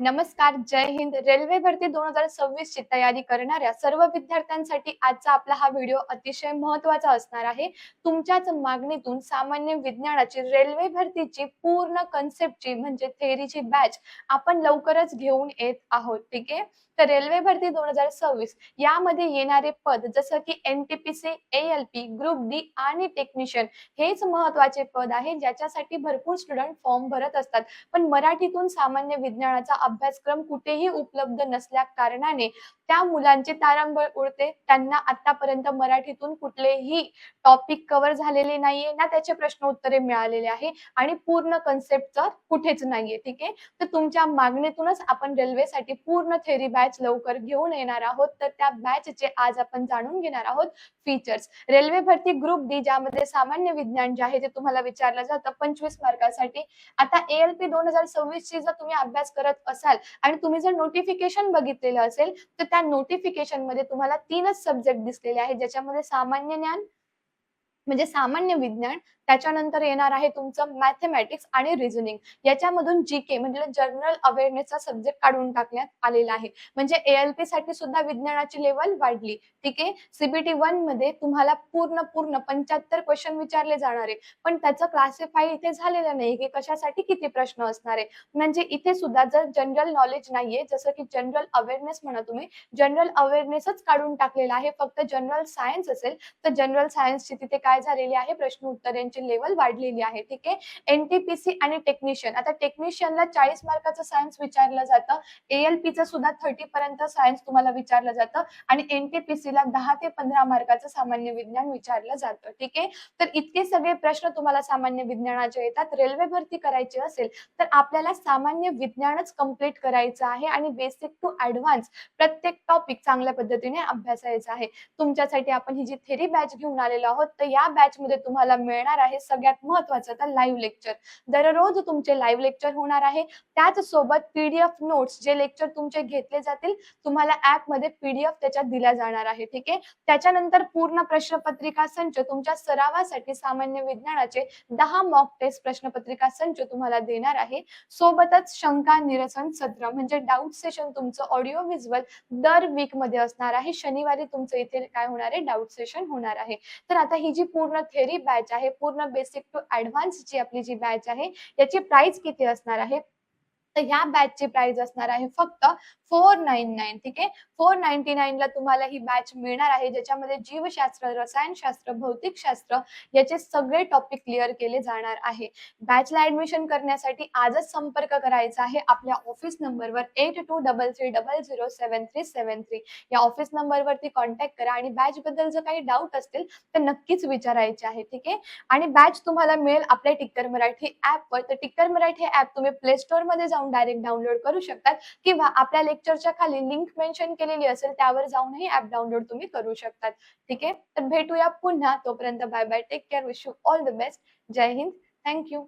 नमस्कार, जय हिंद. रेल्वे भरती 2026 ची तयारी करणाऱ्या सर्व विद्यार्थ्यांसाठी आजचा आपला हा व्हिडिओ अतिशय महत्त्वाचा असणार आहे. तुमच्याच मागणीतून सामान्य विज्ञानाची रेल्वे भरतीची पूर्ण कन्सेप्टची म्हणजे थेअरीची बॅच आपण लवकरच घेऊन येत आहोत. ठीक आहे. तर रेल्वे भरती 2026 यामध्ये येणारे पद जसं की NTPC, ALP, ग्रुप डी आणि टेक्निशियन हेच महत्त्वाचे पद आहे ज्याच्यासाठी भरपूर स्टुडंट फॉर्म भरत असतात. पण मराठीतून सामान्य विज्ञानाचा अभ्यासक्रम कुठेही उपलब्ध नसल्या कारणाने त्या मुलांची तारांबळ उडते. त्यांना आतापर्यंत मराठीतून कुठलेही टॉपिक कव्हर झालेले नाहीये ना त्याचे प्रश्न उत्तरे मिळालेले आहे आणि पूर्ण कन्सेप्टचं कुठेच नाहीये. ठीक आहे. तर तुमच्या मागणीतूनच आपण रेल्वेसाठी पूर्ण थेअरी बॅच लवकर घेऊन येणार आहोत. तर त्या बॅचचे आज आपण जाणून घेणार आहोत फीचर्स. रेल्वे भरती ग्रुप डी ज्यामध्ये सामान्य विज्ञान जे आहे ते तुम्हाला विचारलं जातं 25 मार्कासाठी. आता ALP 2026 ची जर तुम्ही अभ्यास करत असाल आणि तुम्ही जर नोटिफिकेशन बघितलेलं असेल तर त्या नोटिफिकेशन मध्ये तुम्हाला 3च सब्जेक्ट दिसलेले आहेत ज्याच्यामध्ये सामान्य ज्ञान म्हणजे सामान्य विज्ञान, त्याच्यानंतर येणार आहे तुमचं मॅथेमॅटिक्स आणि रिझनिंग. याच्यामधून जीके म्हणजे जनरल अवेअरनेसचा सब्जेक्ट काढून टाकण्यात आलेला आहे. म्हणजे ALP साठी सुद्धा विज्ञानाची लेवल वाढली. ठीक आहे. CBT 1 मध्ये तुम्हाला पूर्ण 75 क्वेश्चन विचारले जाणार आहे. पण त्याचं क्लासिफाय इथे झालेलं नाही की कशासाठी किती प्रश्न असणार आहे. म्हणजे इथे सुद्धा जर जनरल नॉलेज नाहीये जसं की जनरल अवेअरनेस म्हणा तुम्ही, जनरल अवेअरनेसच काढून टाकलेला आहे. फक्त जनरल सायन्स असेल तर जनरल सायन्सची तिथे काय झालेली आहे प्रश्न उत्तरांची लेवल वाढलेली आहे. ठीक आहे. NTPC आणि टेक्निशियन. आता टेक्निशियनला 40 मार्काचं सायन्स विचारलं जातं. ALP चं सुद्धा 30 पर्यंत सायन्स तुम्हाला विचारलं जातं आणि NTPC ला 10 ते 15 मार्काचं सामान्य विज्ञान विचारलं जातं. ठीक आहे. तर इतके सगळे प्रश्न तुम्हाला सामान्य विज्ञानाचे येतात. रेल्वे भरती करायची असेल तर आपल्याला सामान्य विज्ञानच कंप्लीट करायचं आहे आणि बेसिक टू ॲडव्हान्स प्रत्येक टॉपिक चांगल्या पद्धतीने अभ्यासायचा आहे. तुमच्यासाठी आपण ही जी थेरी बॅच घेऊन आलेलो आहोत तर या बॅच मध्ये तुम्हाला मिळणार आहे सगळ्यात महत्त्वाचं तर लाईव्ह लेक्चर. दररोज तुमचे लाईव्ह लेक्चर होणार आहे. त्याच सोबत PDF नोट्स जे लेक्चर तुमचे घेतले जातील तुम्हाला ऍप मध्ये PDF त्याच्यात दिल्या जाणार आहे. ठीक आहे. त्याच्यानंतर पूर्ण प्रश्नपत्रिका संच तुमच्या सरावासाठी सामान्य विज्ञानाचे 10 मॉक टेस्ट प्रश्नपत्रिका संच तुम्हाला देणार आहे. सोबतच शंका निरसन सत्र म्हणजे डाऊट सेशन तुमचं ऑडिओ व्हिज्युअल दर वीक मध्ये असणार आहे. शनिवारी तुमचं इथे काय होणार आहे डाऊट सेशन होणार आहे. तर आता ही जी पूर्ण थेरी बॅच आहे, पूर्ण बेसिक टू ॲडव्हान्स ची आपली जी बॅच आहे याची प्राइस किती असणार आहे तर ह्या बॅचची प्राइस असणार आहे फक्त 499. ठीक आहे. 499 ला तुम्हाला ही बॅच मिळणार आहे ज्याच्यामध्ये जीवशास्त्र, रसायनशास्त्र, भौतिकशास्त्र याचे सगळे टॉपिक क्लिअर केले जाणार आहे. बॅचला ऍडमिशन करण्यासाठी आजच संपर्क करायचा आहे आपल्या ऑफिस नंबरवर 8233007373. या ऑफिस नंबरवरती कॉन्टॅक्ट करा आणि बॅच बद्दल जर काही डाऊट असतील तर नक्कीच विचारायचे आहे. ठीक आहे. आणि बॅच तुम्हाला मिळेल आपल्या टिक्कर मराठी ऍपवर. तर टिक्कर मराठी ऍप तुम्ही प्ले स्टोर मध्ये जाऊन डायरेक्ट डाउनलोड करू शकतात किंवा आपल्या लेक्चरच्या खाली लिंक मेन्शन केलेली असेल त्यावर जाऊनही ऍप डाउनलोड तुम्ही करू शकतात. ठीक आहे. तर भेटूया पुन्हा. तोपर्यंत bye bye. Take care. Wish you all the best. जय हिंद. थँक्यू.